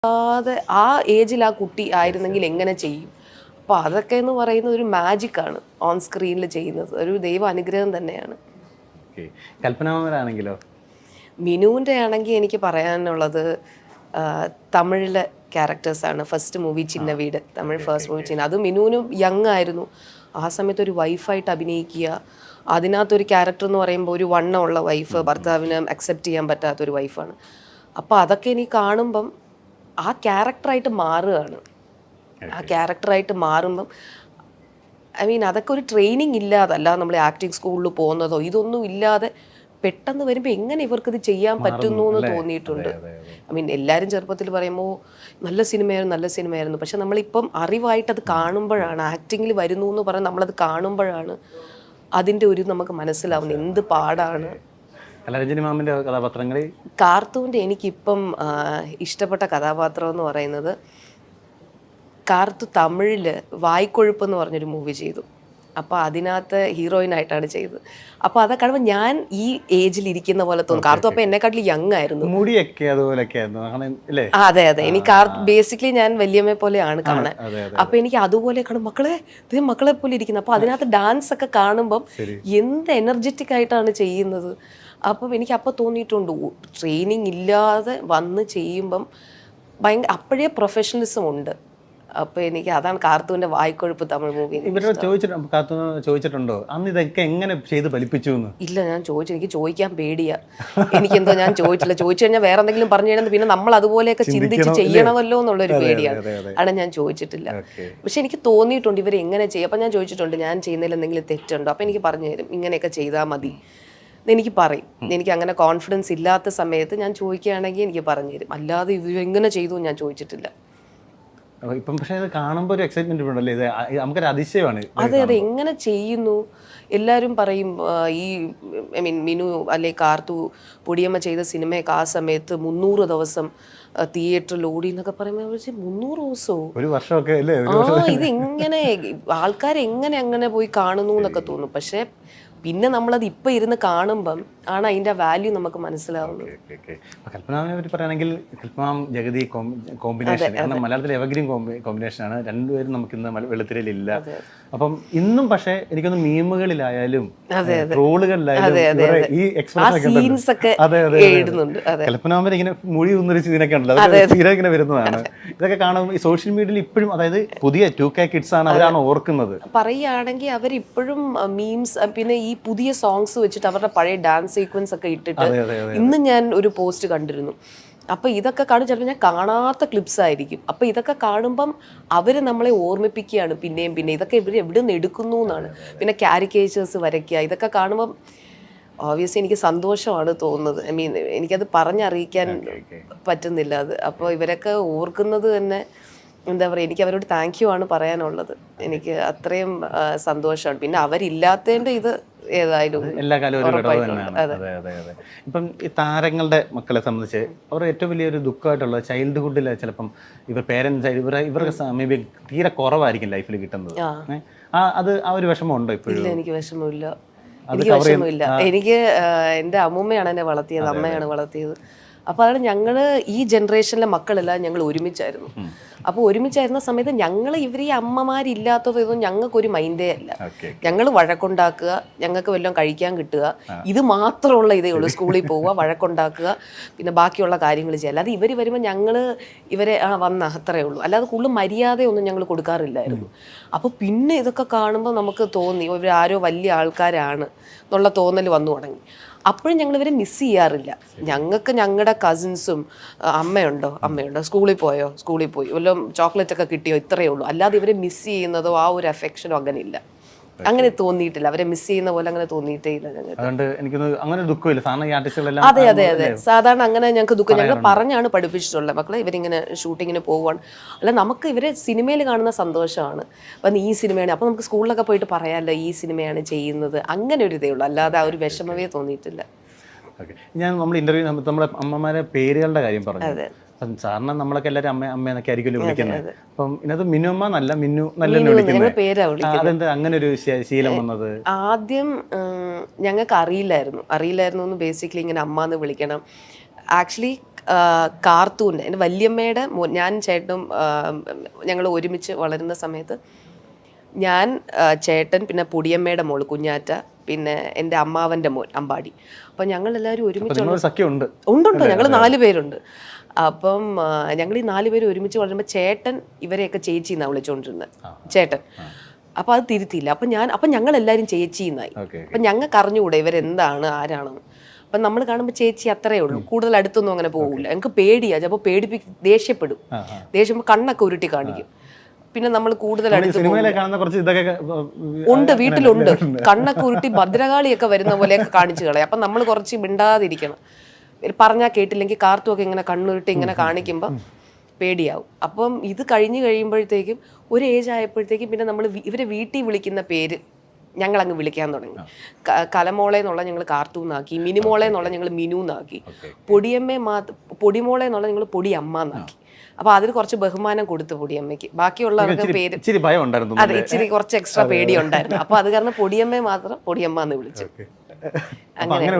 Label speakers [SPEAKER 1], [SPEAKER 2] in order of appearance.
[SPEAKER 1] അതെ ആ ഏജിൽ ആ കുട്ടി ആയിരുന്നെങ്കിൽ എങ്ങനെ ചെയ്യും? അപ്പോൾ അതൊക്കെ എന്ന് പറയുന്നത് ഒരു മാജിക്കാണ് ഓൺ സ്ക്രീനിൽ ചെയ്യുന്നത്. ഒരു ദൈവ അനുഗ്രഹം തന്നെയാണ്.
[SPEAKER 2] കൽപ്പനാമരാണെങ്കിലോ?
[SPEAKER 1] മിനുവിൻ്റെ ആണെങ്കിൽ എനിക്ക് പറയാനുള്ളത് തമിഴിലെ ക്യാരക്ടേഴ്സാണ്. ഫസ്റ്റ് മൂവി ചിന്ന വീട്, തമിഴ് ഫസ്റ്റ് മൂവി ചിന്ന, അത് മിനുവിനും യങ് ആയിരുന്നു. ആ സമയത്ത് ഒരു വൈഫായിട്ട് അഭിനയിക്കുക, അതിനകത്തൊരു ക്യാരക്ടർ എന്ന് പറയുമ്പോൾ ഒരു വണ്ണമുള്ള വൈഫ്, ഭർത്താവിന് അക്സെപ്റ്റ് ചെയ്യാൻ പറ്റാത്തൊരു വൈഫാണ്. അപ്പോൾ അതൊക്കെ എനിക്ക് കാണുമ്പം ആ ക്യാരക്ടറായിട്ട് മാറുകയാണ്. ആ ക്യാരക്ടറായിട്ട് മാറുമ്പം അതൊക്കെ ഒരു ട്രെയിനിങ് ഇല്ലാതല്ല, നമ്മൾ ആക്ടിങ് സ്കൂളിൽ പോകുന്നതോ ഇതൊന്നും ഇല്ലാതെ പെട്ടെന്ന് വരുമ്പോൾ എങ്ങനെ ഇവർക്കിത് ചെയ്യാൻ പറ്റുന്നു എന്ന് തോന്നിയിട്ടുണ്ട്. എല്ലാവരും ചെറുപ്പത്തിൽ പറയുമ്പോൾ നല്ല സിനിമയായിരുന്നു, പക്ഷെ നമ്മളിപ്പം അറിവായിട്ടത് കാണുമ്പോഴാണ്, ആക്ടിങ്ങിൽ വരുന്നു എന്ന് പറഞ്ഞാൽ നമ്മളത് കാണുമ്പോഴാണ് അതിൻ്റെ ഒരു നമുക്ക് മനസ്സിലാവുന്നത് എന്ത് പാടാണ്.
[SPEAKER 2] കഥാപാത്രങ്ങളിൽ
[SPEAKER 1] കാർത്തൂൻ്റെ എനിക്കിപ്പം ഇഷ്ടപ്പെട്ട കഥാപാത്രം എന്ന് പറയുന്നത്, കാർത്തു തമിഴിൽ വായ്ക്കൊഴുപ്പ് എന്ന് പറഞ്ഞൊരു മൂവി ചെയ്തു. അപ്പോൾ അതിനകത്ത് ഹീറോയിനായിട്ടാണ് ചെയ്തത്. അപ്പോൾ അതൊക്കെ കാണുമ്പോൾ ഞാൻ ഈ ഏജിൽ ഇരിക്കുന്ന പോലെ തോന്നും. കാർത്തു അപ്പോൾ എന്നെക്കാട്ടിലും യങ് ആയിരുന്നു. അതെ എനിക്ക് ബേസിക്കലി ഞാൻ വല്യമ്മയെ പോലെയാണ് കാണാൻ. അപ്പോൾ എനിക്ക് അതുപോലെ കാണും, മക്കളെ പോലെ ഇരിക്കുന്നത്. അപ്പോൾ അതിനകത്ത് ഡാൻസ് ഒക്കെ കാണുമ്പം എന്ത് എനർജറ്റിക് ആയിട്ടാണ് ചെയ്യുന്നത്. അപ്പം എനിക്ക് അപ്പോൾ തോന്നിയിട്ടുണ്ട്, ട്രെയിനിങ് ഇല്ലാതെ വന്ന് ചെയ്യുമ്പം അപ്പോഴേ പ്രൊഫഷണലിസം ഉണ്ട്. അപ്പോൾ എനിക്ക് അതാണ് കാർത്തൂൻ്റെ വായ്ക്കൊഴുപ്പ് തമിഴ് മൂവി.
[SPEAKER 2] ചോദിച്ചിട്ടുണ്ടോ അന്ന് ഇതൊക്കെ എങ്ങനെ ചെയ്ത് ഫലിപ്പിച്ചു?
[SPEAKER 1] ഇല്ല, ഞാൻ എനിക്ക് ചോദിക്കാൻ പേടിയാ. എനിക്കെന്തോ ഞാൻ ചോദിച്ചില്ല. ചോദിച്ചു കഴിഞ്ഞാൽ വേറെ എന്തെങ്കിലും പറഞ്ഞു കഴിഞ്ഞാൽ പിന്നെ നമ്മൾ അതുപോലെയൊക്കെ ചിന്തിച്ച് ചെയ്യണമല്ലോ എന്നുള്ളൊരു പേടിയാണ്. അവിടെ ഞാൻ ചോദിച്ചിട്ടില്ല. പക്ഷെ എനിക്ക് തോന്നിയിട്ടുണ്ട് ഇവർ എങ്ങനെ ചെയ്യും. അപ്പം ഞാൻ ചോദിച്ചിട്ടുണ്ട്, ഞാൻ ചെയ്യുന്നതിൽ എന്തെങ്കിലും തെറ്റുണ്ടോ? അപ്പം എനിക്ക് പറഞ്ഞു തരും, ഇങ്ങനെയൊക്കെ ചെയ്താൽ മതി എനിക്ക് പറയും. എനിക്ക് അങ്ങനെ കോൺഫിഡൻസ് ഇല്ലാത്ത സമയത്ത് ഞാൻ ചോദിക്കുകയാണെങ്കിൽ എനിക്ക് പറഞ്ഞു തരും. അല്ലാതെ ഇവർ എങ്ങനെ ചെയ്തു ഞാൻ ചോദിച്ചിട്ടില്ല.
[SPEAKER 2] ഇപ്പം പക്ഷേ അത് കാണുമ്പോൾ ഒരു എക്സൈറ്റ്മെന്റ് ഉണ്ടല്ലേ, ഇത് നമുക്കൊരു അതിശയമാണ്.
[SPEAKER 1] അതെ എങ്ങനെ ചെയ്യുന്നു എല്ലാവരും പറയും. ഈ മിനു അല്ലെ കാർത്തു പൊടിയമ്മ ചെയ്ത സിനിമയൊക്കെ ആ സമയത്ത് 300 ദിവസം തിയേറ്ററിൽ ഓടി എന്നൊക്കെ പറയുമ്പോൾ 300 ദിവസമോ,
[SPEAKER 2] ഒരു വർഷമൊക്കെ അല്ലേ?
[SPEAKER 1] ഇതെങ്ങനെ ആൾക്കാരെങ്ങനെ അങ്ങനെ പോയി കാണുന്നു എന്നൊക്കെ തോന്നും. പക്ഷേ പിന്നെ നമ്മളത് ഇപ്പം ഇരുന്ന് കാണുമ്പം ആണ് അതിൻ്റെ വാല്യൂ നമുക്ക് മനസ്സിലാവുന്നത്.
[SPEAKER 2] കൽപ്പനാമിനെ പറ്റി പറയുകയാണെങ്കിൽ കൽപ്പനാം ജഗതി കോമ്പിനേഷൻ, കാരണം മലയാളത്തിലെ എവർഗ്രീൻ കോമ്പിനേഷനാണ്. രണ്ടുപേരും നമുക്ക് ഇന്ന് വെള്ളിത്തിരയിലില്ല. അപ്പം ഇന്നും പക്ഷേ എനിക്കൊന്ന് മീമുകളിലായാലും ട്രോളുകളിലായാലും ഈ എക്സ്പ്രഷൻ കൽപ്പനാമിനെ ഇങ്ങനെ മൊഴി ഒന്നിരിച്ച് ഇതിനൊക്കെ ഉണ്ടല്ലോ, സ്ഥിരം ഇങ്ങനെ വരുന്നതാണ്. ഇതൊക്കെ കാണുമ്പോൾ ഈ സോഷ്യൽ മീഡിയയിൽ ഇപ്പോഴും, അതായത് പുതിയ 2K കിഡ്സ് ആണ്, അവരാണ് ഓർക്കുന്നത്.
[SPEAKER 1] പറയുകയാണെങ്കിൽ അവരിപ്പോഴും മീംസ്, പിന്നെ ഈ പുതിയ സോങ്സ് വെച്ചിട്ട് അവരുടെ പഴയ ഡാൻസ് സീക്വൻസ് ഒക്കെ ഇട്ടിട്ട് ഇന്ന് ഞാൻ ഒരു പോസ്റ്റ് കണ്ടിരുന്നു. അപ്പോൾ ഇതൊക്കെ കാണും, ചിലപ്പോൾ ഞാൻ കാണാത്ത ക്ലിപ്സ് ആയിരിക്കും. അപ്പോൾ ഇതൊക്കെ കാണുമ്പം അവർ നമ്മളെ ഓർമ്മിപ്പിക്കുകയാണ് പിന്നെയും ഇതൊക്കെ ഇവർ എവിടെ നിന്ന് എടുക്കുന്നു എന്നാണ്. പിന്നെ കാരിക്കേച്ചേഴ്സ് വരയ്ക്കുക, ഇതൊക്കെ കാണുമ്പം ഓബ്വിയസ്ലി എനിക്ക് സന്തോഷമാണ് തോന്നുന്നത്. എനിക്കത് പറഞ്ഞറിയിക്കാൻ പറ്റുന്നില്ല അത്. അപ്പോൾ ഇവരൊക്കെ ഓർക്കുന്നത് തന്നെ എന്താ പറയുക, എനിക്ക് അവരോട് താങ്ക് യു ആണ് പറയാനുള്ളത്. എനിക്ക് അത്രയും സന്തോഷമാണ്. പിന്നെ അവരില്ലാത്തതിൻ്റെ ഇത് ഏതായാലും
[SPEAKER 2] എല്ലാ കാലവും ഒരു ഘടകം തന്നെയാണ്. അതെ. ഇപ്പം ഈ താരങ്ങളുടെ മക്കളെ സംബന്ധിച്ച് അവർ ഏറ്റവും വലിയൊരു ദുഃഖമായിട്ടുള്ളത് ചൈൽഡ്ഹുഡിൽ ചിലപ്പം പേരൻസ് ഇവർക്ക് മേ ബി തീരെ കുറവായിരിക്കും ലൈഫിൽ കിട്ടുന്നത്. അത് ആ ഒരു വിഷമം ഉണ്ടോ ഇപ്പോഴും?
[SPEAKER 1] ഇല്ല, എനിക്ക് വിഷമമില്ല. എനിക്ക് എൻ്റെ അമ്മൂമ്മയാണ് എന്നെ വളർത്തിയത്, അമ്മയാണ് വളർത്തിയത്. അപ്പോൾ അതാണ് ഞങ്ങൾ ഈ ജനറേഷനിലെ മക്കളെല്ലാം ഞങ്ങൾ ഒരുമിച്ചായിരുന്നു. അപ്പോൾ ഒരുമിച്ചായിരുന്ന സമയത്ത് ഞങ്ങൾ ഈ അമ്മമാരില്ലാത്തതൊന്നും ഞങ്ങൾക്കൊരു മൈൻഡേ അല്ല. ഞങ്ങൾ വഴക്കുണ്ടാക്കുക, ഞങ്ങൾക്ക് വല്ലതും കഴിക്കാൻ കിട്ടുക, ഇത് മാത്രമുള്ള ഇതേ ഉള്ളൂ. സ്കൂളിൽ പോവുക, വഴക്കുണ്ടാക്കുക, പിന്നെ ബാക്കിയുള്ള കാര്യങ്ങൾ ചെയ്യുക. അല്ലാതെ ഇവർ വരുമ്പോൾ ഞങ്ങൾ ഇവരെ വന്ന അത്രയേ ഉള്ളൂ. അല്ലാതെ കൂടുതൽ മര്യാദയൊന്നും ഞങ്ങൾ കൊടുക്കാറില്ലായിരുന്നു. അപ്പോൾ പിന്നെ ഇതൊക്കെ കാണുമ്പോൾ നമുക്ക് തോന്നി ഇവർ ആരോ വലിയ ആൾക്കാരാണ് എന്നുള്ള തോന്നൽ വന്നു തുടങ്ങി. അപ്പോഴും ഞങ്ങളിവരെ മിസ് ചെയ്യാറില്ല. ഞങ്ങൾക്ക് ഞങ്ങളുടെ കസിൻസും അമ്മയുണ്ടോ, സ്കൂളിൽ പോയി വല്ലതും ചോക്ലേറ്റ് ഒക്കെ കിട്ടിയോ, ഇത്രയേ ഉള്ളൂ. അല്ലാതെ ഇവരെ മിസ് ചെയ്യുന്നതോ ആ ഒരു അഫെക്ഷനോ അങ്ങനെ ഇല്ല. അങ്ങനെ തോന്നിയിട്ടില്ല. അവരെ മിസ് ചെയ്യുന്ന പോലെ അങ്ങനെ തോന്നിയിട്ടേ ഇല്ല ഞങ്ങൾക്ക്. അതെ സാധാരണ അങ്ങനെ ഞങ്ങൾക്ക് ദുഃഖം ഞങ്ങൾ പറഞ്ഞാണ് പഠിപ്പിച്ചിട്ടുള്ളത്. മക്കളെ ഇവരിങ്ങനെ ഷൂട്ടിങ്ങിന് പോവുകയാണ്, അല്ല നമുക്ക് ഇവരെ സിനിമയിൽ കാണുന്ന സന്തോഷമാണ്. അപ്പം ഈ സിനിമയാണ്, അപ്പം നമുക്ക് സ്കൂളിലൊക്കെ പോയിട്ട് പറയാമല്ലോ ഈ സിനിമയാണ് ചെയ്യുന്നത്, അങ്ങനെ ഒരു ഇതേ ഉള്ളൂ. അല്ലാതെ ആ ഒരു വിഷമമേ തോന്നിയിട്ടില്ല.
[SPEAKER 2] നമ്മൾ ഇന്റർവ്യൂ നമ്മുടെ അമ്മമാരെ പേരുകളുടെ കാര്യം പറഞ്ഞു. സാറിന് നമ്മളൊക്കെ എല്ലാവരും അമ്മയെന്നൊക്കെ ആയിരിക്കും വിളിക്കുന്നത്. അപ്പം ഇതിനകത്ത് മിനുമ്മ നല്ല മിന്നു നല്ല വിളിക്കുന്നത്. അതെന്താ അങ്ങനെ ഒരു ശീലം വന്നത്?
[SPEAKER 1] ആദ്യം ഞങ്ങൾക്ക് അറിയില്ലായിരുന്നു എന്ന് ബേസിക്കലി ഇങ്ങനെ അമ്മ എന്ന് വിളിക്കണം. ആക്ച്വലി കാർത്തൂൻ്റെ എൻ്റെ വല്യമ്മയുടെ ഞാൻ ചേട്ടനും ഞങ്ങൾ ഒരുമിച്ച് വളരുന്ന സമയത്ത് ഞാൻ, ചേട്ടൻ, പിന്നെ പൊടിയമ്മയുടെ മോള് കുഞ്ഞാറ്റ, പിന്നെ എൻ്റെ അമ്മാവൻ്റെ മോൻ അമ്പാടി. അപ്പം ഞങ്ങളെല്ലാവരും ഒരുമിച്ച് ഉണ്ട്. ഞങ്ങൾ 4 പേരുണ്ട്. അപ്പം ഞങ്ങൾ ഈ 4 പേര് ഒരുമിച്ച് വളരുമ്പോൾ ചേട്ടൻ ഇവരെയൊക്കെ ചേച്ചി എന്നാണ് വിളിച്ചുകൊണ്ടിരുന്നത്, ചേട്ടൻ. അപ്പം അത് തിരുത്തിയില്ല. അപ്പം ഞങ്ങളെല്ലാവരും ചേച്ചി എന്നായി. അപ്പം ഞങ്ങൾക്ക് അറിഞ്ഞുകൂടെ ഇവരെന്താണ് ആരാണെന്ന്. അപ്പം നമ്മൾ കാണുമ്പോൾ ചേച്ചി അത്രയേ ഉള്ളൂ, കൂടുതൽ അടുത്തൊന്നും അങ്ങനെ പോകില്ല. ഞങ്ങൾക്ക് പേടിയാ, ചിലപ്പോൾ ദേഷ്യപ്പെടും. ദേഷ്യം കണ്ണൊക്കെ ഉരുട്ടി കാണിക്കും. പിന്നെ നമ്മൾ കൂടുതൽ ഉണ്ട്, വീട്ടിലുണ്ട്. കണ്ണൊക്കെ ഉരുട്ടി ഭദ്രകാളിയൊക്കെ വരുന്ന പോലെയൊക്കെ കാണിച്ചു കളയും. അപ്പം നമ്മൾ കുറച്ച് മിണ്ടാതിരിക്കണം. പറഞ്ഞാൽ കേട്ടില്ലെങ്കിൽ കാർത്തുമൊക്കെ ഇങ്ങനെ കണ്ണുരുട്ടി ഇങ്ങനെ കാണിക്കുമ്പോൾ പേടിയാവും. അപ്പം ഇത് കഴിഞ്ഞ് കഴിയുമ്പോഴത്തേക്കും ഒരു ഏജ് ആയപ്പോഴത്തേക്കും പിന്നെ നമ്മൾ ഇവരെ വീട്ടിൽ വിളിക്കുന്ന പേര് ഞങ്ങളങ്ങ് വിളിക്കാൻ തുടങ്ങി. കലമോളെ എന്നുള്ള ഞങ്ങൾ കാർത്തൂന്നാക്കി, മിനിമോളെ എന്നുള്ള ഞങ്ങൾ മിനുന്നാക്കി, പൊടിമോളെ എന്നുള്ള ഞങ്ങൾ പൊടിയമ്മ എന്നാക്കി. അപ്പൊ അതിൽ കുറച്ച് ബഹുമാനം കൊടുത്തു പൊടിയമ്മയ്ക്ക്. ബാക്കിയുള്ളവർക്ക് പേര് അതെ ഇച്ചിരി കുറച്ച് എക്സ്ട്രാ പേടി ഉണ്ടായിരുന്നു. അപ്പൊ അത് കാരണം പൊടിയമ്മയെ മാത്രം പൊടിയമ്മ എന്ന് വിളിച്ചു. അങ്ങനെ